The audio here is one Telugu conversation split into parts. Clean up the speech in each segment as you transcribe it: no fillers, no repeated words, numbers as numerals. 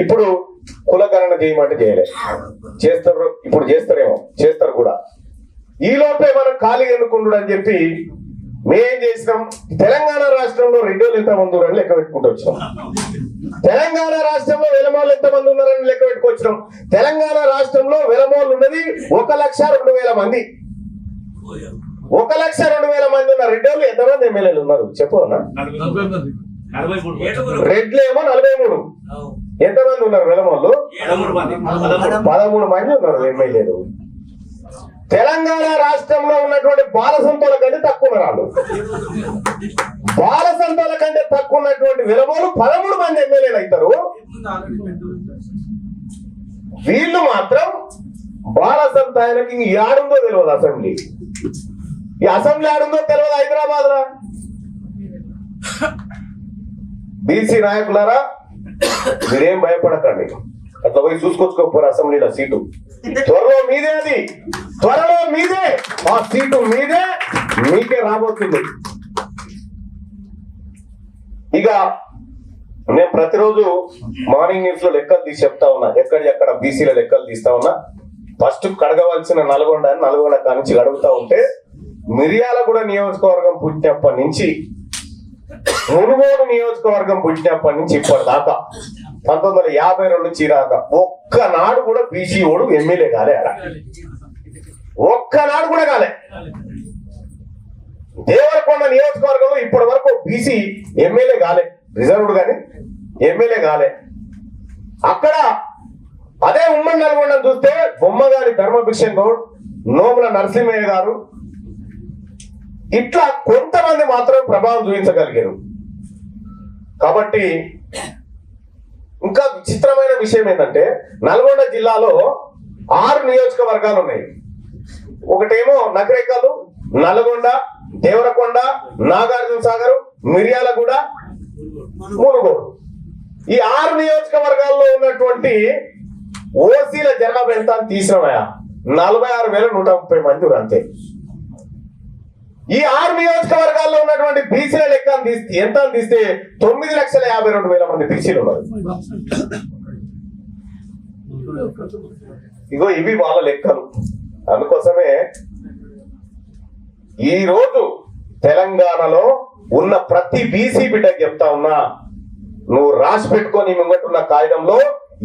ఇప్పుడు కులగణన చేయమంటే చేయలే, చేస్తారు ఇప్పుడు చేస్తారేమో, చేస్తారు కూడా. ఈ లోపే మనం ఖాళీ ఎన్నుకుండు అని చెప్పి మేమేం చేసినాం, తెలంగాణ రాష్ట్రంలో రెడ్డిలు ఎంతమంది ఉన్నారని లెక్క పెట్టుకుంటూ వచ్చినాం. తెలంగాణ రాష్ట్రంలో వెలమోళ్ళు ఎంతమంది ఉన్నారని లెక్క పెట్టుకొచ్చినాం. తెలంగాణ రాష్ట్రంలో వెలమోళ్ళు ఉన్నది 1,02,000 మంది. 1,02,000 మంది ఉన్న రెడ్డిలు ఎంతమంది ఎమ్మెల్యేలు ఉన్నారు చెప్పు అన్న? రెడ్లేమో 43. ఎంతమంది ఉన్నారు వెలమోళ్ళు? 13 మంది ఉన్నారు ఎమ్మెల్యేలు. తెలంగాణ రాష్ట్రంలో ఉన్నటువంటి బాలసంతోల కంటే తక్కువ ఉన్నారు. బాలసంతోల కంటే తక్కువ ఉన్నటువంటి వెలమోలు 13 మంది ఎమ్మెల్యేలు అవుతారు. వీళ్ళు మాత్రం బాలసంత ఆయనకి ఆడుందో తెలియదు అసెంబ్లీ. ఈ అసెంబ్లీ ఆడుందో తెలియదు హైదరాబాద్ రా. బీసీ నాయకులారా మీరేం భయపడకండి, అట్లా పోయి చూసుకొచ్చుకోకపోరు అసెంబ్లీలో సీటు. త్వరలో మీదే, అది త్వరలో మీదే, ఆ సీటు మీదే, మీకే రాబోతుంది. ఇక నేను ప్రతిరోజు మార్నింగ్ న్యూస్ లో లెక్కలు తీసి చెప్తా ఉన్నా, ఎక్కడ బీసీల లెక్కలు తీస్తా ఉన్నా. ఫస్ట్ కడగవలసిన నల్గొండ కానించి కడుగుతా ఉంటే మిర్యాలగూడ నియోజకవర్గం పుట్టినప్పటి నుంచి మునుగోడు నియోజకవర్గం పుట్టినప్పటి నుంచి ఇప్పటిదాకా 1952 నుంచి రాక ఒక్కనాడు కూడా బీసీ ఓడు ఎమ్మెల్యే కాలే. ఆడ ఒక్కనాడు కూడా కాలే. దేవరకొండ నియోజకవర్గంలో ఇప్పటి వరకు బీసీ ఎమ్మెల్యే కాలే, రిజర్వ్డ్ గాని ఎమ్మెల్యే కాలే. అక్కడ అదే ఉమ్మడి నల్గొండ చూస్తే బొమ్మగారి ధర్మభిషన్ గౌడ్, నోముల నరసింహయ్య గారు, ఇట్లా కొంతమంది మాత్రం ప్రభావం చూపించగలిగారు. కాబట్టి ఇంకా విచిత్రమైన విషయం ఏంటంటే నల్గొండ జిల్లాలో 6 నియోజకవర్గాలు ఉన్నాయి. ఒకటేమో నగరేకలు, నల్గొండ, దేవరకొండ, నాగార్జున సాగర్, మిర్యాలగూడ, మునుగోడు. ఈ 6 నియోజకవర్గాల్లో ఉన్నటువంటి ఓసీల జనాభా ఎంత అని తీసినామయా, 46,130 మంది అంతే. ఈ 6 నియోజకవర్గాల్లో ఉన్నటువంటి బీసీల లెక్క ఎంత అని తీస్తే 9,52,000 మంది బీసీలు ఉన్నారు. ఇగో ఇవి వాళ్ళ లెక్కలు. అందుకోసమే ఈ రోజు తెలంగాణలో ఉన్న ప్రతి బీసీ బిడ్డకి చెప్తా ఉన్నా, నువ్వు రాసి పెట్టుకొని ముంగట్టున్న కాగితంలో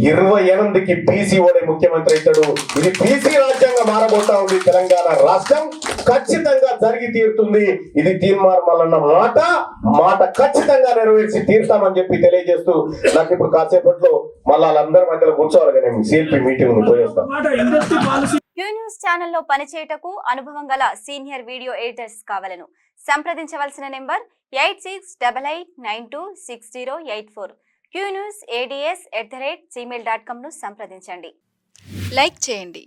28కి బీసీ ఓడే ముఖ్యమంత్రి అవుతాడు. ఇది బీసీ రాజ్యాంగం మారబోతా ఉంది. తెలంగాణ రాష్ట్రం ఖచ్చితంగా జరిగి తీరుతుంది. ఇది తీర్మార్ మల్లన్న మాట ఖచ్చితంగా నెరవేర్చి తీరుతామని చెప్పి తెలియజేస్తూ నాకు ఇప్పుడు కాసేపట్లో మళ్ళీ వాళ్ళందరి మధ్యలో కూర్చోవాలి కానీ సిఎల్పి మీటింగ్ పోయేస్తాం. క్యూ న్యూస్ ఛానల్లో పనిచేయటకు అనుభవం గల సీనియర్ వీడియో ఎడిటర్స్ కావాలను సంప్రదించవలసిన నెంబర్ 8688926084. qnewsads@gmail.com ను సంప్రదించండి. లైక్ చేయండి.